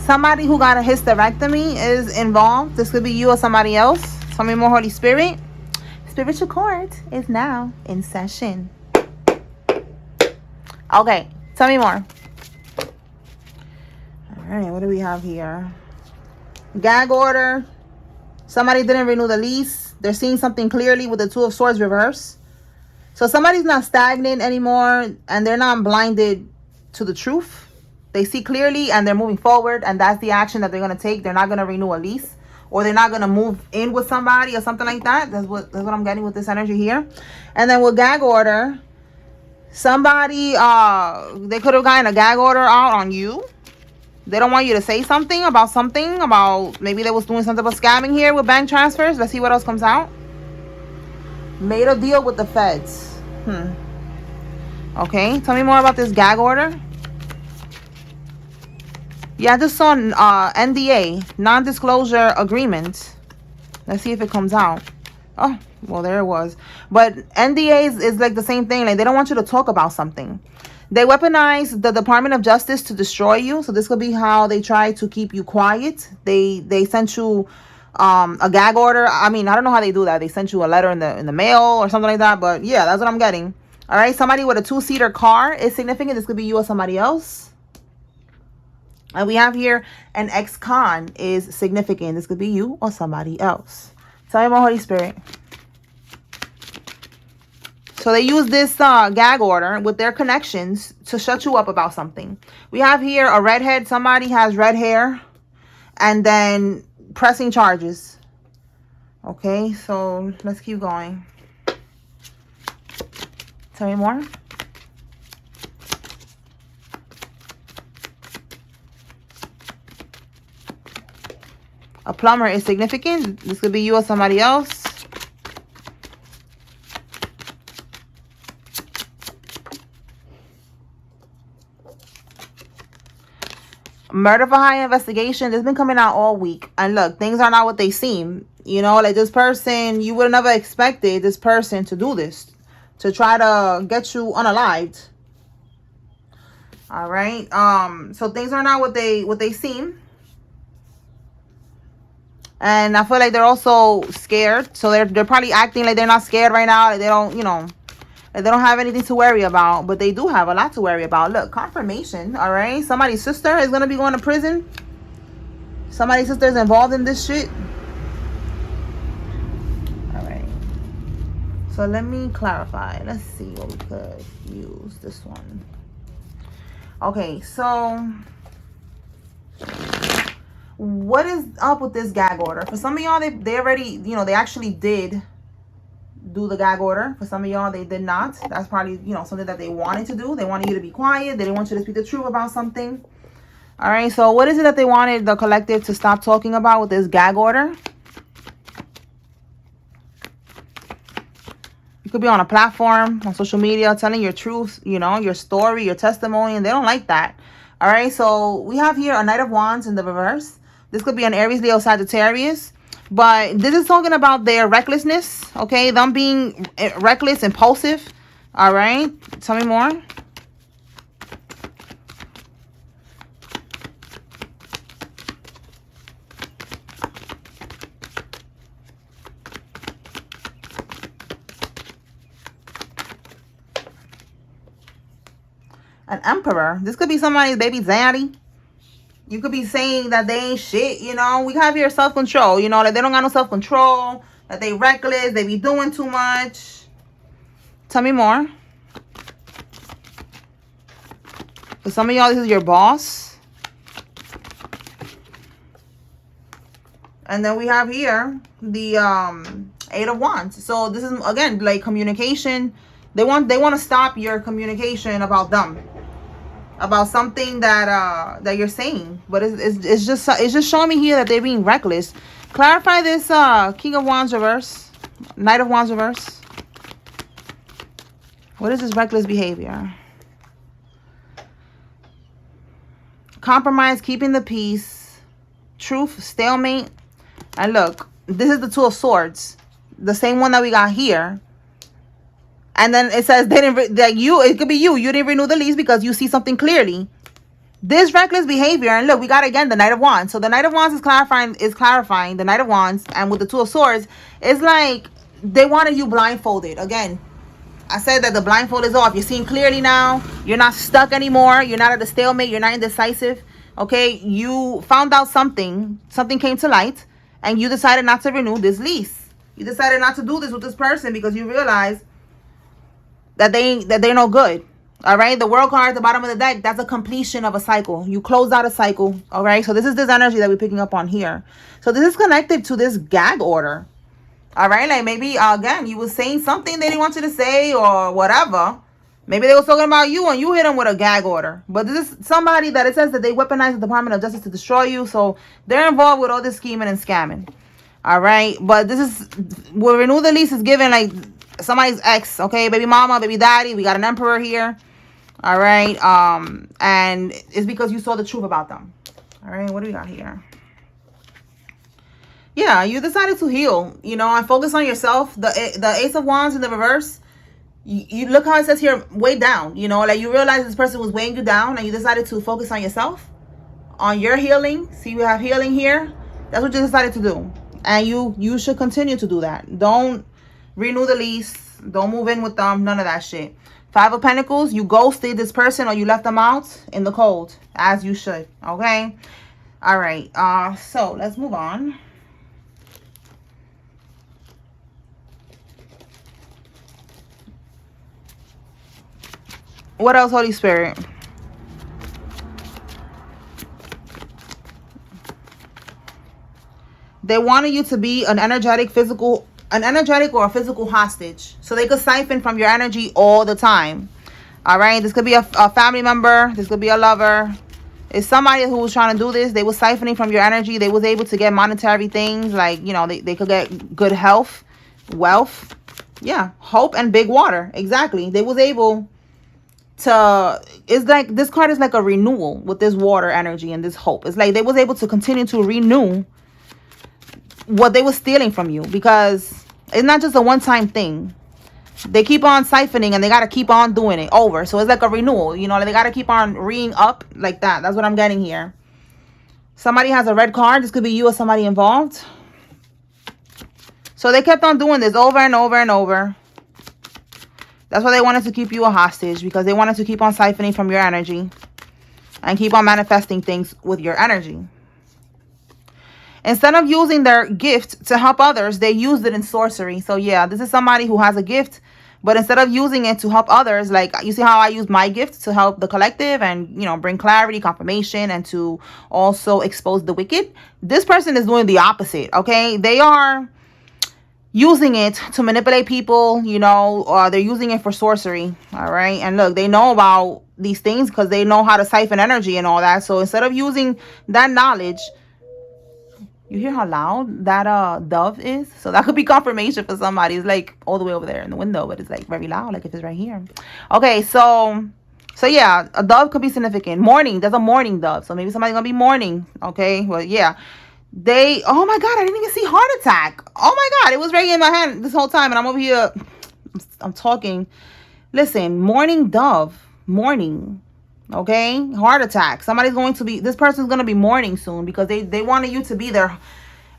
Somebody who got a hysterectomy is involved. This could be you or somebody else. Tell me more, Holy Spirit. Spiritual court is now in session. Okay, tell me more. All right, what do we have here? Gag order. Somebody didn't renew the lease. They're seeing something clearly with the Two of Swords reverse. So somebody's not stagnant anymore, and they're not blinded to the truth. They see clearly and they're moving forward, and that's the action that they're going to take. They're not going to renew a lease, or they're not going to move in with somebody or something like that. That's what I'm getting with this energy here. And then with gag order, somebody, they could have gotten a gag order out on you. They don't want you to say something about maybe they was doing something about scamming here with bank transfers. Let's see what else comes out. Made a deal with the feds. Okay, tell me more about this gag order. Yeah, I just saw NDA, non-disclosure agreement. Let's see if it comes out. Oh, well, there it was. But NDA is like the same thing. Like, they don't want you to talk about something. They weaponize the Department of Justice to destroy you. So this could be how they try to keep you quiet. They sent you a gag order. I mean, I don't know how they do that. They sent you a letter in the mail or something like that. But yeah, that's what I'm getting. All right, somebody with a 2-seater car is significant. This could be you or somebody else. And we have here an ex-con is significant. This could be you or somebody else. Tell me more, Holy Spirit. So they use this gag order with their connections to shut you up about something. We have here a redhead. Somebody has red hair. And then pressing charges. Okay, so let's keep going. Tell me more. A plumber is significant. This could be you or somebody else. Murder for hire investigation. This has been coming out all week. And look, things are not what they seem. You know, like this person, you would have never expected this person to do this. To try to get you unalived. All right. So things are not what they seem. And I feel like they're also scared. So they're probably acting like they're not scared right now. Like they don't, you know, like they don't have anything to worry about. But they do have a lot to worry about. Look, confirmation. All right. Somebody's sister is going to be going to prison. Somebody's sister is involved in this shit. All right. So let me clarify. Let's see what we could use this one. Okay. So what is up with this gag order? For some of y'all, they already, you know, they actually did do the gag order. For some of y'all, they did not. That's probably, you know, something that they wanted to do. They wanted you to be quiet. They didn't want you to speak the truth about something. All right, so what is it that they wanted the collective to stop talking about with this gag order? You could be on a platform, on social media, telling your truth, you know, your story, your testimony, and they don't like that. All right, so we have here a Knight of Wands in the reverse. This could be an Aries, Leo, Sagittarius. But this is talking about their recklessness, okay? Them being reckless, impulsive. All right, tell me more. An Emperor. This could be somebody's baby daddy. You could be saying that they ain't shit, you know. We have here self-control, you know, like they don't got no self-control, that they reckless, they be doing too much. Tell me more. For some of y'all, this is your boss. And then we have here the 8 of Wands. So this is, again, like communication. They want to stop your communication about them. About something that that you're saying, but it's just showing me here that they're being reckless. Clarify this King of Wands reverse, Knight of Wands reverse. What is this reckless behavior? Compromise, keeping the peace, truth, stalemate, and look, this is the Two of Swords, the same one that we got here. And then it says they didn't, that you, it could be you didn't renew the lease because you see something clearly. This reckless behavior, and look, we got again the Knight of Wands. So the Knight of Wands is clarifying the Knight of Wands, and with the Two of Swords, it's like they wanted you blindfolded. Again, I said that the blindfold is off. You're seeing clearly now. You're not stuck anymore. You're not at a stalemate. You're not indecisive. Okay, you found out something. Something came to light, and you decided not to renew this lease. You decided not to do this with this person because you realize that they're no good. All right, the World card at the bottom of the deck, that's a completion of a cycle. You closed out a cycle. All right, so this is this energy that we're picking up on here. So this is connected to this gag order. All right, like maybe again you were saying something they didn't want you to say or whatever. Maybe they were talking about you and you hit them with a gag order. But this is somebody that it says that they weaponized the Department of Justice to destroy you. So they're involved with all this scheming and scamming. All right, but this is what renew the lease is given like somebody's ex. Okay, baby mama, baby daddy. We got an emperor here. All right, and it's because you saw the truth about them. All right, what do we got here? Yeah, you decided to heal, you know, and focus on yourself. The Ace of Wands in the reverse, you look how it says here, way down, you know, like you realize this person was weighing you down and you decided to focus on yourself, on your healing. See, we have healing here. That's what you decided to do. And you should continue to do that. Don't renew the lease. Don't move in with them. None of that shit. Five of Pentacles, you ghosted this person or you left them out in the cold, as you should. Okay. All right. So let's move on. What else, Holy Spirit? They wanted you to be an energetic or a physical hostage. So they could siphon from your energy all the time. All right. This could be a family member. This could be a lover. It's somebody who was trying to do this. They were siphoning from your energy. They was able to get monetary things. Like, you know, they could get good health, wealth. Yeah. Hope and big water. Exactly. They was able to, it's like, this card is like a renewal with this water energy and this hope. It's like they was able to continue to renew what they were stealing from you, because it's not just a one-time thing. They keep on siphoning and they got to keep on doing it over. So it's like a renewal, you know, like they got to keep on reing up like that. That's what I'm getting here. Somebody has a red card. This could be you or somebody involved. So they kept on doing this over and over and over. That's why they wanted to keep you a hostage, because they wanted to keep on siphoning from your energy and keep on manifesting things with your energy. Instead of using their gift to help others, they used it in sorcery. So yeah, this is somebody who has a gift, but instead of using it to help others, like you see how I use my gift to help the collective and, you know, bring clarity, confirmation, and to also expose the wicked. This person is doing the opposite. Okay, they are using it to manipulate people, you know, or they're using it for sorcery. All right, and look, they know about these things because they know how to siphon energy and all that. So instead of using that knowledge, you hear how loud that dove is? So that could be confirmation for somebody. It's like all the way over there in the window, but it's like very loud, like if it's right here. Okay, so yeah, a dove could be significant. Mourning, there's a mourning dove. So maybe somebody's gonna be mourning. Okay, well, yeah. Oh my God, I didn't even see heart attack. Oh my God, it was right in my hand this whole time, and I'm over here, I'm talking. Listen, mourning dove, mourning. Okay, heart attack. This person's going to be mourning soon because they wanted you to be their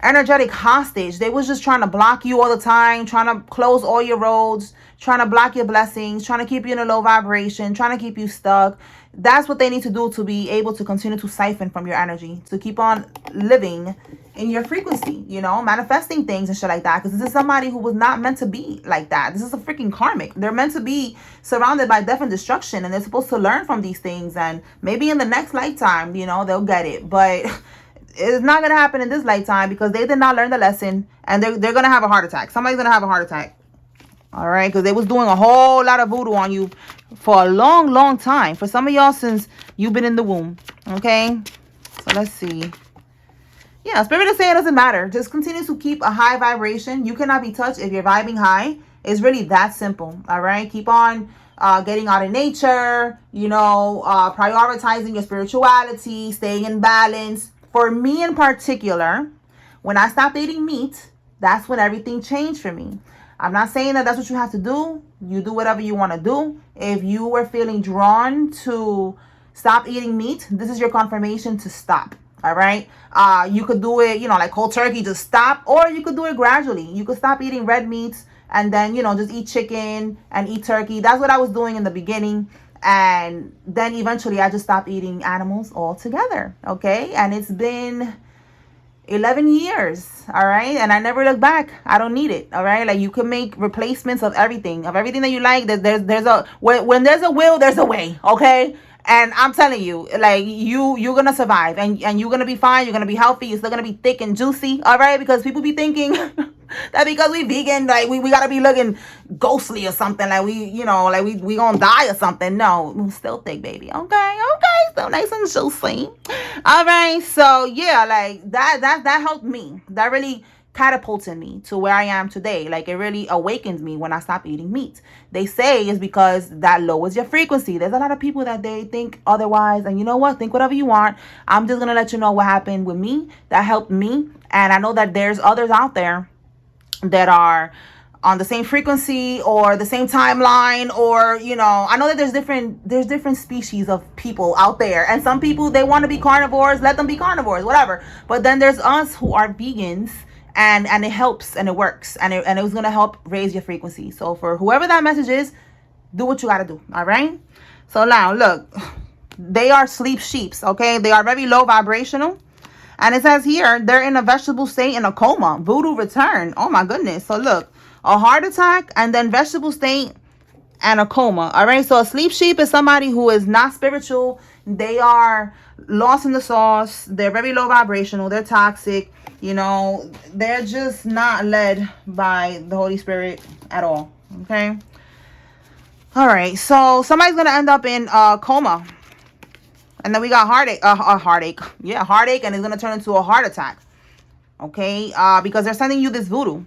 energetic hostage. They was just trying to block you all the time, trying to close all your roads, trying to block your blessings, trying to keep you in a low vibration, trying to keep you stuck. That's what they need to do to be able to continue to siphon from your energy, to keep on living in your frequency, you know, manifesting things and shit like that. Because this is somebody who was not meant to be like that. This is a freaking karmic. They're meant to be surrounded by death and destruction, and they're supposed to learn from these things. And maybe in the next lifetime, you know, they'll get it. But it's not going to happen in this lifetime because they did not learn the lesson, and they're going to have a heart attack. Somebody's going to have a heart attack. All right, because they was doing a whole lot of voodoo on you for a long, long time. For some of y'all, since you've been in the womb. Okay, so let's see. Yeah, Spirit is saying it doesn't matter. Just continue to keep a high vibration. You cannot be touched if you're vibing high. It's really that simple. All right, keep on getting out in nature. You know, prioritizing your spirituality, staying in balance. For me in particular, when I stopped eating meat, that's when everything changed for me. I'm not saying that that's what you have to do. You do whatever you want to do. If you were feeling drawn to stop eating meat, this is your confirmation to stop. All right. You could do it, like cold turkey, just stop, or you could do it gradually. You could stop eating red meats and then, just eat chicken and eat turkey. That's what I was doing in the beginning. And then eventually I just stopped eating animals altogether. Okay. And it's been 11 years. All right. And I never look back. I don't need it. All right. Like, you can make replacements of everything that you like. When there's a will, there's a way. Okay. And I'm telling you, like, you're gonna survive, and you're gonna be fine. You're gonna be healthy. You're still gonna be thick and juicy. All right. Because people be thinking that because we vegan, like we gotta be looking ghostly or something, like we gonna die or something. No, we're still thick, baby. Okay, still nice and juicy. All right, so yeah, like that helped me. That really catapulted me to where I am today. Like, it really awakened me when I stopped eating meat. They say it's because that lowers your frequency. There's a lot of people that they think otherwise, and you know what? Think whatever you want. I'm just gonna let you know what happened with me. That helped me, and I know that there's others out there that are on the same frequency or the same timeline, or I know that there's different species of people out there, and some people, they want to be carnivores. Let them be carnivores, whatever. But then there's us who are vegans, and it helps, and it works, and it was going to help raise your frequency. So for whoever that message is, do what you got to do. All right. So now look, they are sleep sheeps. Okay. They are very low vibrational. And it says here, they're in a vegetable state, in a coma. Voodoo return. Oh, my goodness. So, look, a heart attack, and then vegetable state, and a coma. All right. So, a sleep sheep is somebody who is not spiritual. They are lost in the sauce. They're very low vibrational. They're toxic. They're just not led by the Holy Spirit at all. Okay. All right. So, somebody's going to end up in a coma. And then we got heartache, heartache, and it's going to turn into a heart attack. Okay, because they're sending you this voodoo.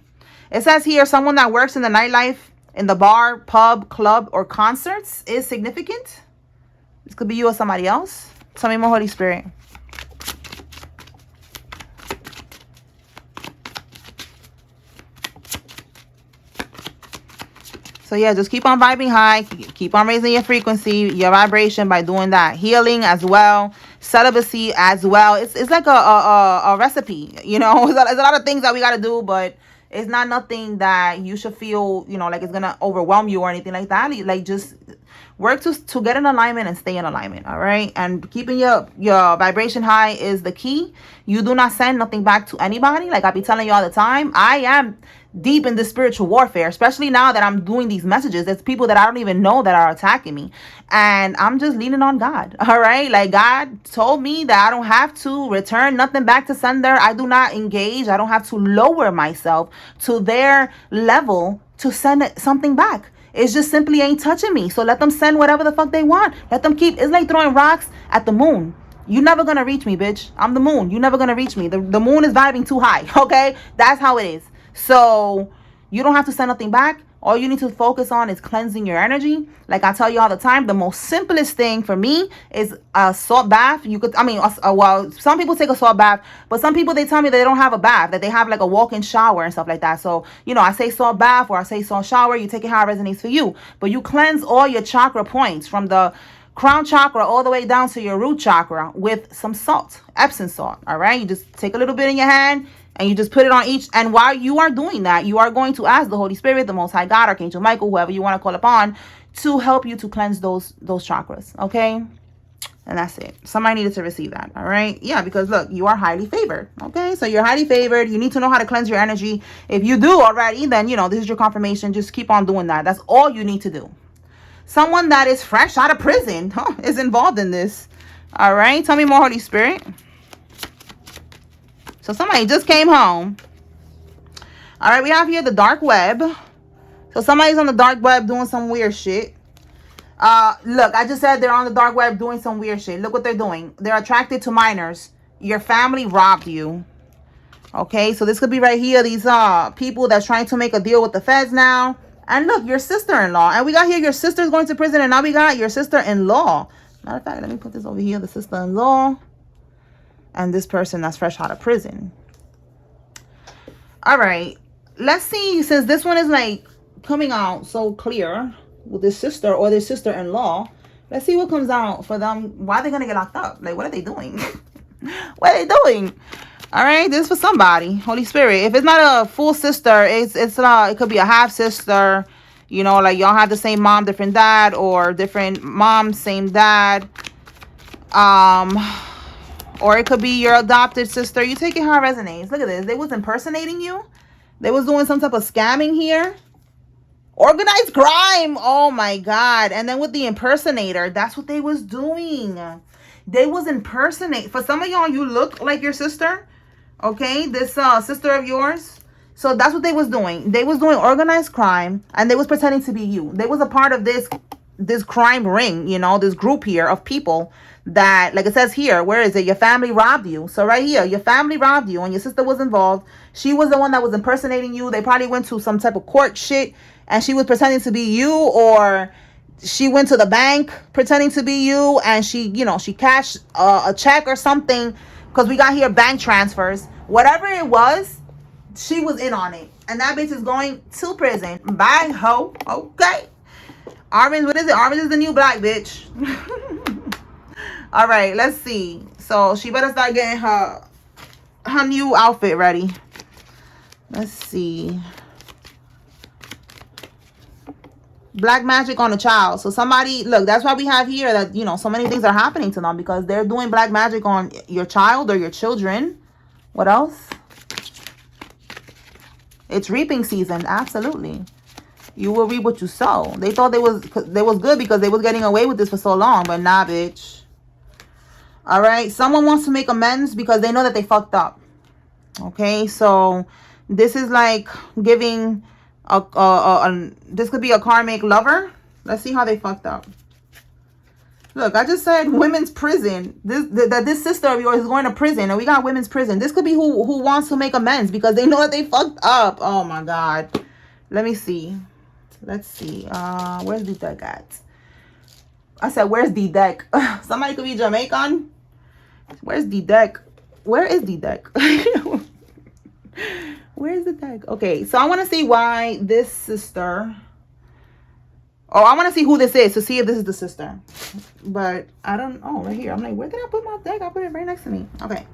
It says here, someone that works in the nightlife, in the bar, pub, club, or concerts is significant. This could be you or somebody else. Tell me more, Holy Spirit. So yeah, just keep on vibing high. Keep on raising your frequency, your vibration by doing that. Healing as well. Celibacy as well. It's like a recipe, There's a lot of things that we got to do, but it's not nothing that you should feel, like it's going to overwhelm you or anything like that. Like, just work to get in alignment and stay in alignment. All right. And keeping your vibration high is the key. You do not send nothing back to anybody. Like I be telling you all the time, I am deep in the spiritual warfare, especially now that I'm doing these messages. There's people that I don't even know that are attacking me, and I'm just leaning on God. All right. Like, God told me that I don't have to return nothing back to sender. I do not engage. I don't have to lower myself to their level to send something back. It's just simply ain't touching me. So let them send whatever the fuck they want. Let them keep. It's like throwing rocks at the moon. You're never gonna reach me, bitch. I'm the moon. You're never gonna reach me. The moon is vibing too high. Okay, that's how it is. So you don't have to send nothing back. All you need to focus on is cleansing your energy. Like I tell you all the time, the most simplest thing for me is a salt bath. Well, some people take a salt bath, but some people, they tell me they don't have a bath, that they have like a walk-in shower and stuff like that. So, I say salt bath or I say salt shower. You take it how it resonates for you. But you cleanse all your chakra points from the crown chakra all the way down to your root chakra with some salt, Epsom salt. All right. You just take a little bit in your hand and you just put it on each. And while you are doing that, you are going to ask the Holy Spirit, the Most High God, Archangel Michael, whoever you want to call upon, to help you to cleanse those chakras. Okay. And that's it. Somebody needed to receive that. All right. Yeah. Because look, you are highly favored. Okay. So you're highly favored. You need to know how to cleanse your energy. If you do already, then, this is your confirmation. Just keep on doing that. That's all you need to do. Someone that is fresh out of prison is involved in this. All right. Tell me more, Holy Spirit. So somebody just came home. All right. We have here the dark web. So somebody's on the dark web doing some weird shit. Look, I just said they're on the dark web doing some weird shit. Look what they're doing. They're attracted to minors. Your family robbed you. Okay. So this could be right here. These people that's trying to make a deal with the feds now. And look, your sister-in-law. And we got here your sister's going to prison. And now we got your sister-in-law. Matter of fact, let me put this over here. The sister-in-law. And this person that's fresh out of prison. All right. Let's see. Since this one is like coming out so clear with this sister or this sister-in-law. Let's see what comes out for them. Why are they gonna get locked up? Like, what are they doing? What are they doing? All right, this is for somebody. Holy Spirit. If it's not a full sister, it's not. It could be a half sister. You know, like y'all have the same mom, different dad, or different mom, same dad. Or it could be your adopted sister. You take it how it resonates. Look at this. They was impersonating you. They was doing some type of scamming here. Organized crime. Oh my God. And then with the impersonator, that's what they was doing. They was impersonate. For some of y'all, you look like your sister. Okay, this sister of yours. So that's what they was doing. They was doing organized crime, and they was pretending to be you. They was a part of this crime ring, you know, this group here of people that, like it says here, where is it? Your family robbed you. So right here, your family robbed you, and your sister was involved. She was the one that was impersonating you. They probably went to some type of court shit, and she was pretending to be you, or she went to the bank pretending to be you, and she, you know, she cashed a check or something, because we got here bank transfers. Whatever it was, she was in on it. And that bitch is going to prison. Bye, ho. Okay. Orange, what is it? Orange is the new black, bitch. All right, let's see. So she better start getting her new outfit ready. Let's see. Black magic on a child. So somebody, look, that's why we have here that, you know, so many things are happening to them, because they're doing black magic on your child or your children. What else? It's reaping season. Absolutely. You will reap what you sow. They thought they was good because they was getting away with this for so long, but nah, bitch. All right. Someone wants to make amends because they know that they fucked up. Okay. So this is like giving this could be a karmic lover. Let's see how they fucked up. Look, I just said women's prison. This sister of yours is going to prison, and we got women's prison. This could be who wants to make amends because they know that they fucked up. Oh my God. Let me see. Let's see. Where's the deck at? I said, where's the deck? Somebody could be Jamaican. Where's the deck? Where is the deck? Where is the deck? Okay, so I want to see why this sister... Oh, I want to see who this is to see if this is the sister. But I don't... Oh, right here. I'm like, where did I put my deck? I put it right next to me. Okay.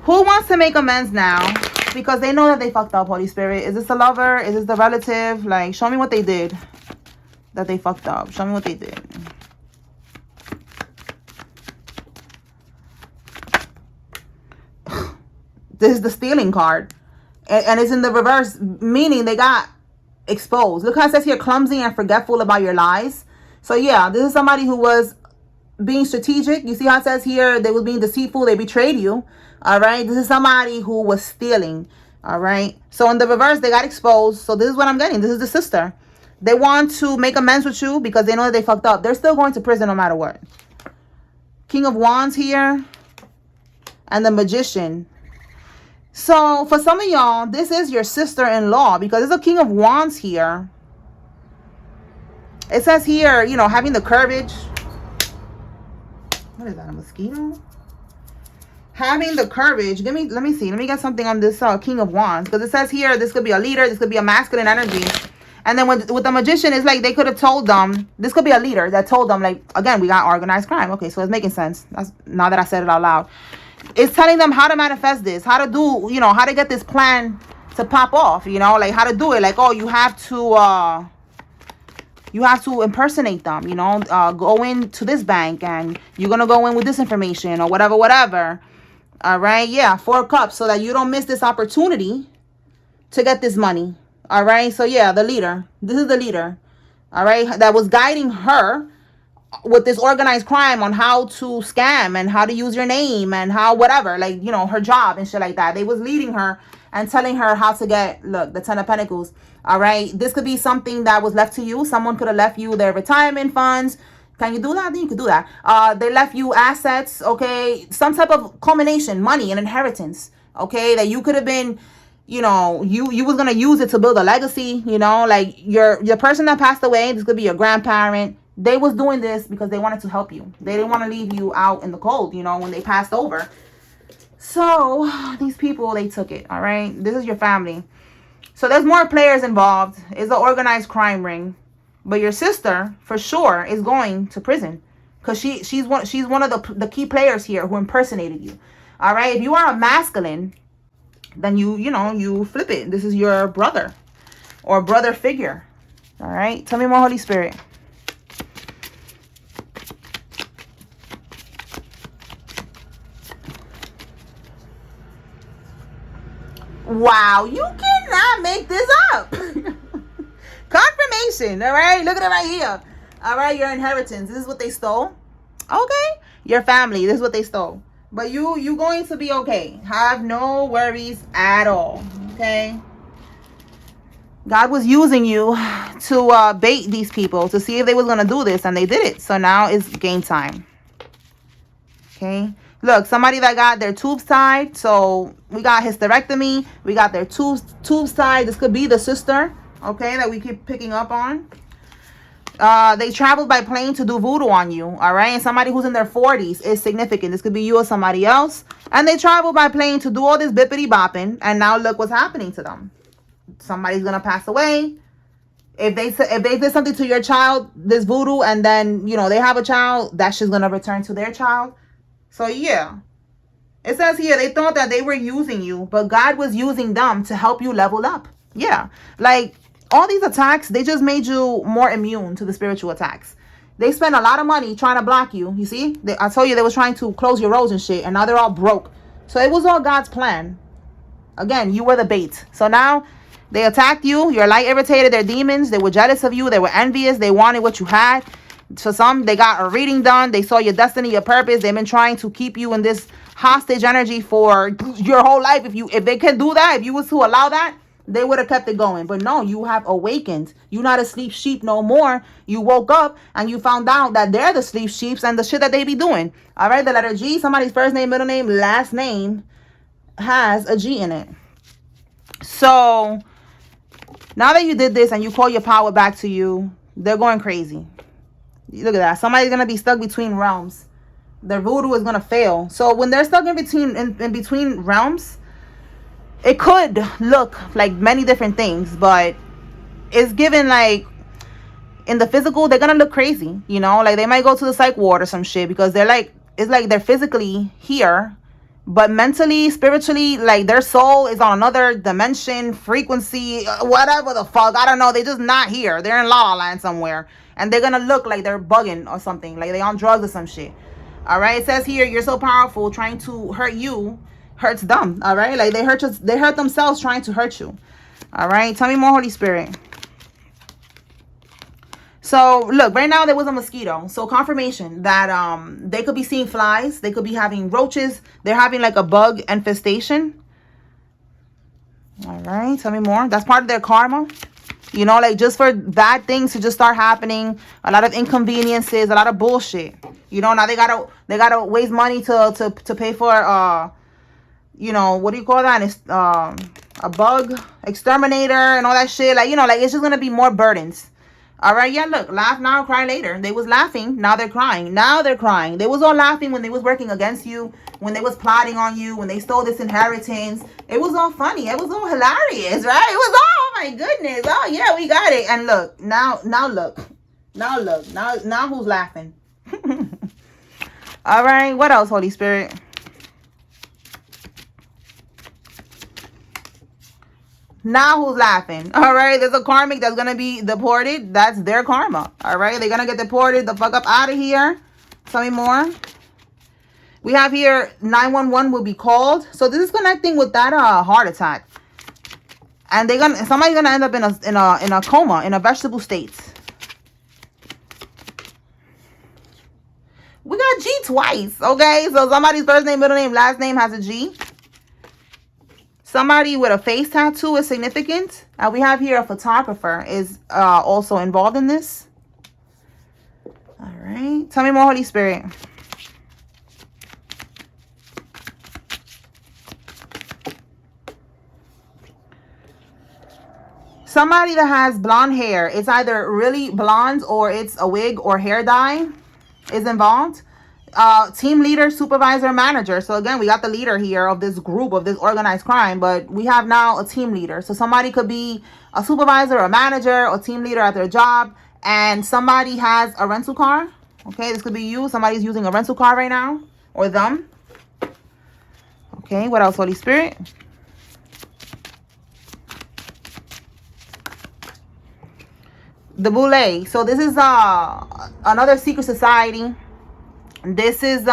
Who wants to make amends now? Because they know that they fucked up, Holy Spirit. Is this the lover? Is this the relative? Like, show me what they did that they fucked up. Show me what they did. This is the stealing card. And it's in the reverse, meaning they got exposed. Look how it says here, clumsy and forgetful about your lies. So yeah, this is somebody who was being strategic. You see how it says here, they were being deceitful. They betrayed you. All right. This is somebody who was stealing. All right. So in the reverse, they got exposed. So this is what I'm getting. This is the sister. They want to make amends with you because they know that they fucked up. They're still going to prison no matter what. King of Wands here. And the Magician. So for some of y'all, this is your sister-in-law because there's a King of Wands here. It says here, you know, having the courage. What is that, a mosquito? Having the courage. Let me see. Let me get something on this King of Wands. Because it says here, this could be a leader. This could be a masculine energy. And then with the Magician, it's like they could have told them. This could be a leader that told them, like, again, we got organized crime. Okay, so it's making sense. That's now that I said it out loud. It's telling them how to manifest this. How to do, you know, how to get this plan to pop off. You know, like how to do it. Like, oh, you have to impersonate them, you know, go into this bank and you're going to go in with this information or whatever. All right. Yeah. 4 cups so that you don't miss this opportunity to get this money. All right. So yeah, the leader, this is the leader. All right. That was guiding her with this organized crime on how to scam and how to use your name and how whatever, like, you know, her job and shit like that. They was leading her and telling her how to get, look, the 10 of Pentacles. All right. This could be something that was left to you. Someone could have left you their retirement funds. Can you do that? Then you could do that. They left you assets. Okay. Some type of culmination, money and inheritance. Okay. That you could have been, you know, you was going to use it to build a legacy, you know, like your person that passed away. This could be your grandparent. They was doing this because they wanted to help you. They didn't want to leave you out in the cold, you know, when they passed over. So these people, they took it. All right. This is your family. So there's more players involved. It's an organized crime ring. But your sister, for sure, is going to prison. Because she's one of the key players here who impersonated you. All right? If you are a masculine, then you flip it. This is your brother or brother figure. All right? Tell me more, Holy Spirit. Wow, you cannot make this up. Confirmation, all right? Look at it right here. All right, your inheritance. This is what they stole. Okay? Your family, this is what they stole. But you going to be okay. Have no worries at all, okay? God was using you to bait these people to see if they was going to do this, and they did it. So now it's game time. Okay? Look, somebody that got their tubes tied. So we got hysterectomy. We got their tubes tied. This could be the sister, okay, that we keep picking up on. They traveled by plane to do voodoo on you, all right? And somebody who's in their 40s is significant. This could be you or somebody else. And they traveled by plane to do all this bippity bopping. And now look what's happening to them. Somebody's going to pass away. If they did something to your child, this voodoo, and then, they have a child, that shit's going to return to their child. So, yeah. It says here, they thought that they were using you, but God was using them to help you level up. Yeah. Like, all these attacks, they just made you more immune to the spiritual attacks. They spent a lot of money trying to block you. You see? I told you they was trying to close your roads and shit, and now they're all broke. So it was all God's plan. Again, you were the bait. So now they attacked you. Your light irritated their demons. They were jealous of you. They were envious. They wanted what you had. For some, they got a reading done. They saw your destiny, your purpose. They've been trying to keep you in this hostage energy for your whole life. If they can do that, if you was to allow that, they would have kept it going. But no, you have awakened. You're not a sleep sheep no more. You woke up and you found out that they're the sleep sheeps and the shit that they be doing. All right, the letter G, somebody's first name, middle name, last name has a G in it. So now that you did this and you call your power back to you, they're going crazy. Look at that. Somebody's going to be stuck between realms. Their voodoo is going to fail. So when they're stuck in between realms, it could look like many different things, but it's given like in the physical, they're going to look crazy, like they might go to the psych ward or some shit because they're like, it's like they're physically here, but mentally, spiritually, like their soul is on another dimension, frequency, whatever the fuck. I don't know. They're just not here. They're in La La Land somewhere. And they're going to look like they're bugging or something. Like they on drugs or some shit. All right. It says here, you're so powerful. Trying to hurt you hurts them. All right. Like they hurt themselves trying to hurt you. All right. Tell me more, Holy Spirit. So look, right now there was a mosquito. So confirmation that they could be seeing flies. They could be having roaches. They're having like a bug infestation. All right. Tell me more. That's part of their karma. Like just for bad things to just start happening, a lot of inconveniences, a lot of bullshit. Now they gotta waste money to pay for what do you call that? It's a bug exterminator and all that shit. Like it's just gonna be more burdens. All right, yeah, look, laugh now, cry later. They was laughing, now they're crying. Now they're crying. They was all laughing when they was working against you, when they was plotting on you, when they stole this inheritance. It was all funny. It was all hilarious, right? It was all, oh my goodness. Oh yeah, we got it. And look, now look. Now who's laughing? All right, what else, Holy Spirit? Now who's laughing? All right, there's a karmic that's gonna be deported. That's their karma. All right, they're gonna get deported the fuck up out of here. Tell me more. We have here 911 will be called. So this is connecting with that heart attack, and somebody's gonna end up in a coma, in a vegetable state. We got G twice. Okay, so somebody's first name, middle name, last name has a G. Somebody with a face tattoo is significant. We have here a photographer is also involved in this. All right. Tell me more, Holy Spirit. Somebody that has blonde hair. It's either really blonde or it's a wig or hair dye is involved. Team leader, supervisor, manager. So again, we got the leader here of this group, of this organized crime, but we have now a team leader. So somebody could be a supervisor, a manager, or team leader at their job, and somebody has a rental car. Okay, this could be you. Somebody's using a rental car right now, or them. Okay, what else, Holy Spirit? The Boule. So this is another secret society. This is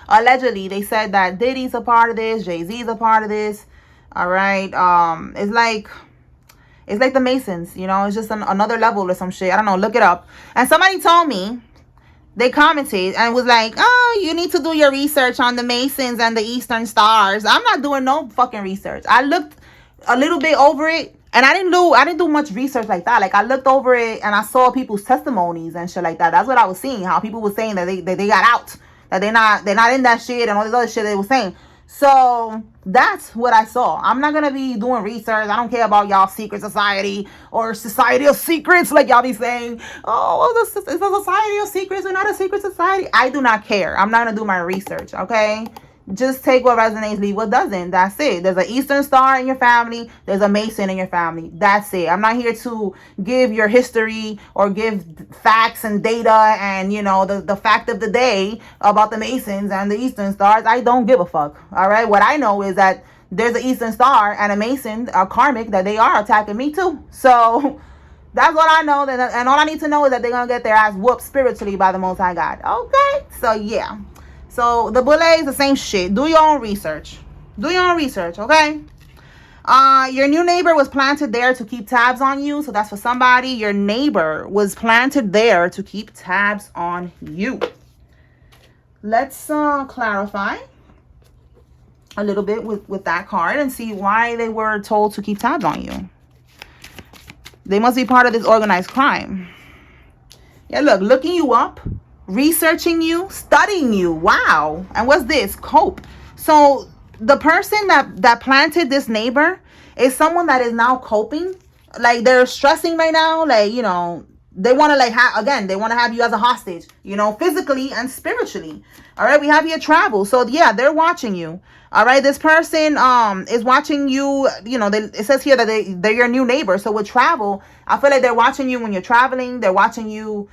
allegedly, they said that Diddy's a part of this, Jay-Z's a part of this. All right. It's like the Masons, you know. It's just another level or some shit. I don't know, look it up. And somebody told me, they commented and was like, oh, you need to do your research on the Masons and the Eastern Stars. I'm not doing no fucking research. I looked a little bit over it, and I didn't do much research like that. Like, I looked over it and I saw people's testimonies and shit like that. That's what I was seeing, how people were saying that they got out, that they're not in that shit and all this other shit they were saying. So that's what I saw. I'm not gonna be doing research. I don't care about y'all secret society or society of secrets, like y'all be saying. Oh, it's a society of secrets. We're not a secret society. I do not care. I'm not gonna do my research. Okay, just take what resonates, leave what doesn't. That's it. There's an Eastern Star in your family. There's a Mason in your family. That's it. I'm not here to give your history or give facts and data and, you know, the fact of the day about the Masons and the Eastern Stars. I don't give a fuck. All right. What I know is that there's an Eastern Star and a Mason, a karmic, that they are attacking me too. So that's what I know. And all I need to know is that they're going to get their ass whooped spiritually by the Most High God. Okay. So yeah. So the Boule is the same shit. Do your own research. Do your own research, okay? Your new neighbor was planted there to keep tabs on you. So that's for somebody. Your neighbor was planted there to keep tabs on you. Let's clarify a little bit with that card and see why they were told to keep tabs on you. They must be part of this organized crime. Yeah, look, looking you up, researching you, studying you. Wow. And what's this? Cope. So the person that planted this neighbor is someone that is now coping. Like, they're stressing right now. Like, you know, they want to, like, they want to have you as a hostage, you know, physically and spiritually. All right. We have here travel. So yeah, they're watching you. All right. This person is watching you. You know, it says here that they're your new neighbor. So with travel, I feel like they're watching you when you're traveling. They're watching you.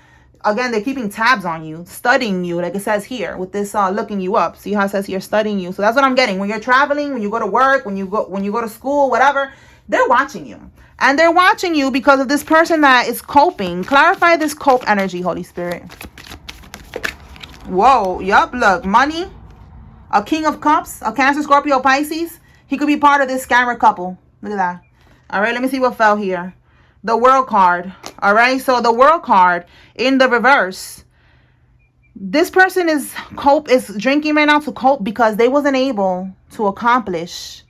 Again, they're keeping tabs on you, studying you, like it says here with this looking you up. See how it says here, studying you. So that's what I'm getting. When you're traveling, when you go to work, when you go to school, whatever, they're watching you. And they're watching you because of this person that is coping. Clarify this cope energy, Holy Spirit. Whoa, yup, look, money, a King of Cups, a Cancer, Scorpio, Pisces. He could be part of this scammer couple. Look at that. All right, let me see what fell here. The World card. All right, so the World card in the reverse. This person is drinking right now to cope because they wasn't able to accomplish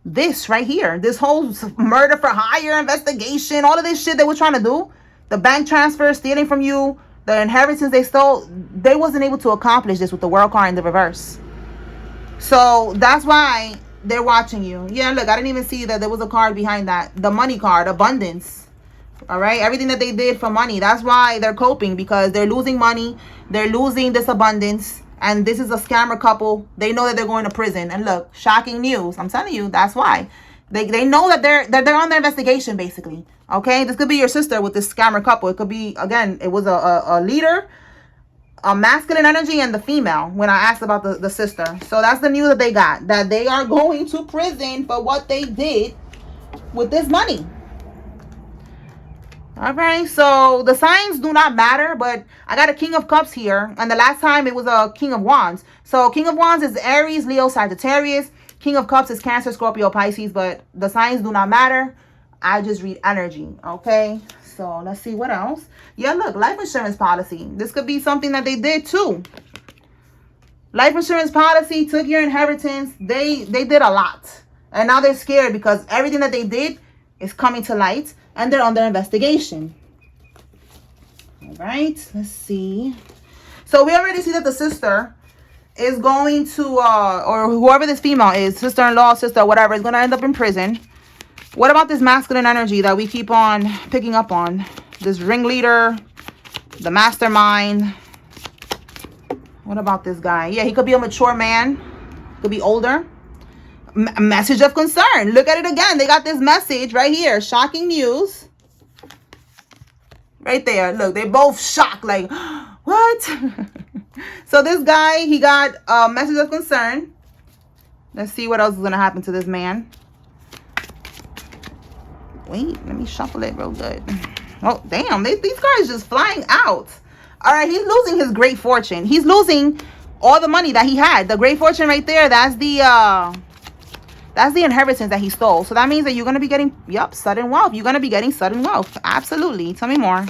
this right here. This whole murder for hire investigation, all of this shit they were trying to do. The bank transfer, stealing from you, the inheritance they stole. They wasn't able to accomplish this with the World card in the reverse. So that's why they're watching you. Yeah, look, I didn't even see that there was a card behind that. The money card, abundance. All right, everything that they did for money. That's why they're coping, because they're losing money. They're losing this abundance. And this is a scammer couple. They know that they're going to prison. And look, shocking news. I'm telling you, that's why. They know that they're on their investigation, basically. Okay, this could be your sister with this scammer couple. It could be, again, it was a leader, a masculine energy, and the female when I asked about the sister. So that's the news that they got, that they are going to prison for what they did with this money. All right, so the signs do not matter, but I got a King of Cups here, and the last time it was a King of Wands. So King of Wands is Aries, Leo, Sagittarius. King of Cups is Cancer, Scorpio, Pisces, but the signs do not matter. I just read energy, okay? So let's see what else. Yeah, look, life insurance policy. This could be something that they did too. Life insurance policy, took your inheritance. They did a lot. And now they're scared because everything that they did is coming to light and they're under investigation. All right, let's see. So we already see that the sister is going to, or whoever this female is, sister-in-law, sister, whatever, is going to end up in prison. What about this masculine energy that we keep on picking up on? This ringleader, the mastermind. What about this guy? Yeah, he could be a mature man. Could be older. Message of concern. Look at it again. They got this message right here. Shocking news. Right there. Look, they're both shocked. Like, what? So this guy, he got a message of concern. Let's see what else is going to happen to this man. Wait, let me shuffle it real good. Oh, damn. These cards just flying out. All right, he's losing his great fortune. He's losing all the money that he had. The great fortune right there, that's the inheritance that he stole. So that means that you're going to be getting, yep, sudden wealth. You're going to be getting sudden wealth. Absolutely. Tell me more.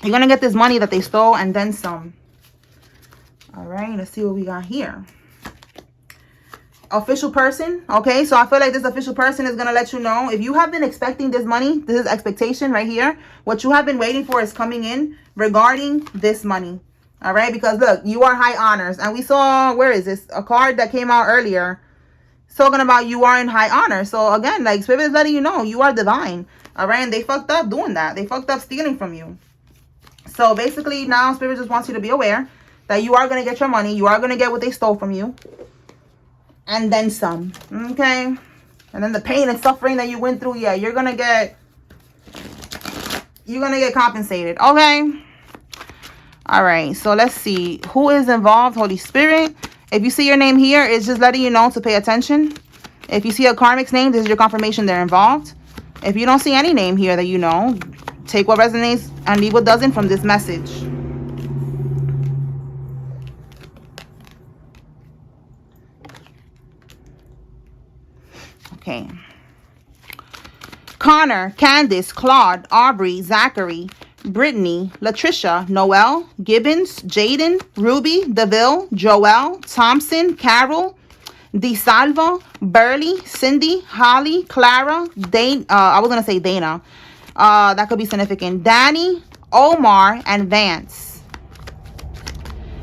You're going to get this money that they stole and then some. All right, let's see what we got here. Official person. Okay, so I feel like this official person is going to let you know. If you have been expecting this money, this is expectation right here. What you have been waiting for is coming in regarding this money. All right, because look, you are high honors. And we saw, where is this? A card that came out earlier talking about you are in high honor. So again, like Spirit is letting you know you are divine. All right, and they fucked up doing that. They fucked up stealing from you. So basically now Spirit just wants you to be aware that you are going to get your money. You are going to get what they stole from you. And then some. Okay. And then the pain and suffering that you went through. Yeah, you're going to get compensated. Okay. All right. So let's see. Who is involved? Holy Spirit. If you see your name here, it's just letting you know to pay attention. If you see a karmic's name, this is your confirmation they're involved. If you don't see any name here that you know, take what resonates and leave what doesn't from this message. Okay. Connor, Candace, Claude, Aubrey, Zachary, Brittany, Latricia, Noel, Gibbons, Jaden, Ruby, DeVille, Joelle, Thompson, Carol, DeSalvo, Burley, Cindy, Holly, Clara, Dane, I was going to say Dana. That could be significant. Danny, Omar, and Vance.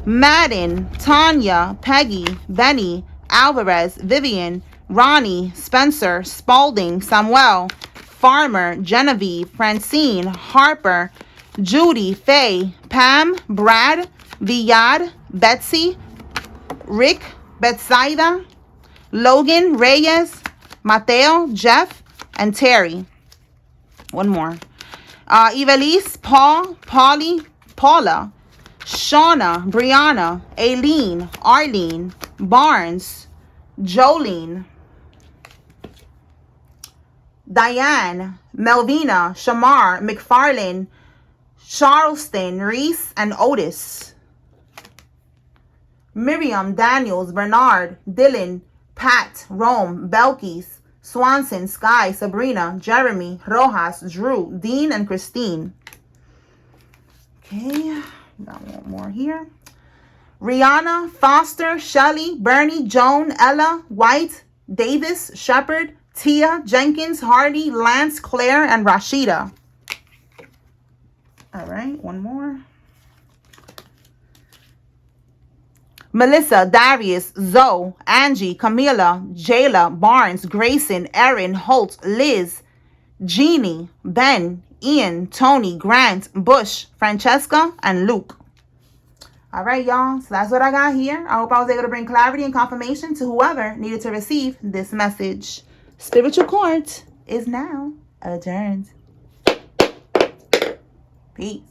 Madden, Tanya, Peggy, Benny, Alvarez, Vivian, Ronnie, Spencer, Spalding, Samuel, Farmer, Genevieve, Francine, Harper, Judy, Faye, Pam, Brad, Villard, Betsy, Rick, Betsaida, Logan, Reyes, Mateo, Jeff, and Terry. One more. Evelise, Paul, Polly, Paula, Shauna, Brianna, Aileen, Arlene, Barnes, Jolene, Diane, Melvina, Shamar, McFarlane, Charleston, Reese, and Otis. Miriam, Daniels, Bernard, Dylan, Pat, Rome, Belkis, Swanson, Sky, Sabrina, Jeremy, Rojas, Drew, Dean, and Christine. Okay, got one more here. Rihanna, Foster, Shelley, Bernie, Joan, Ella, White, Davis, Shepard, Tia, Jenkins, Hardy, Lance, Claire, and Rashida. All right, one more. Melissa, Darius, Zoe, Angie, Camila, Jayla, Barnes, Grayson, Erin, Holt, Liz, Jeannie, Ben, Ian, Tony, Grant, Bush, Francesca, and Luke. All right, y'all. So that's what I got here. I hope I was able to bring clarity and confirmation to whoever needed to receive this message. Spiritual court is now adjourned. Peace.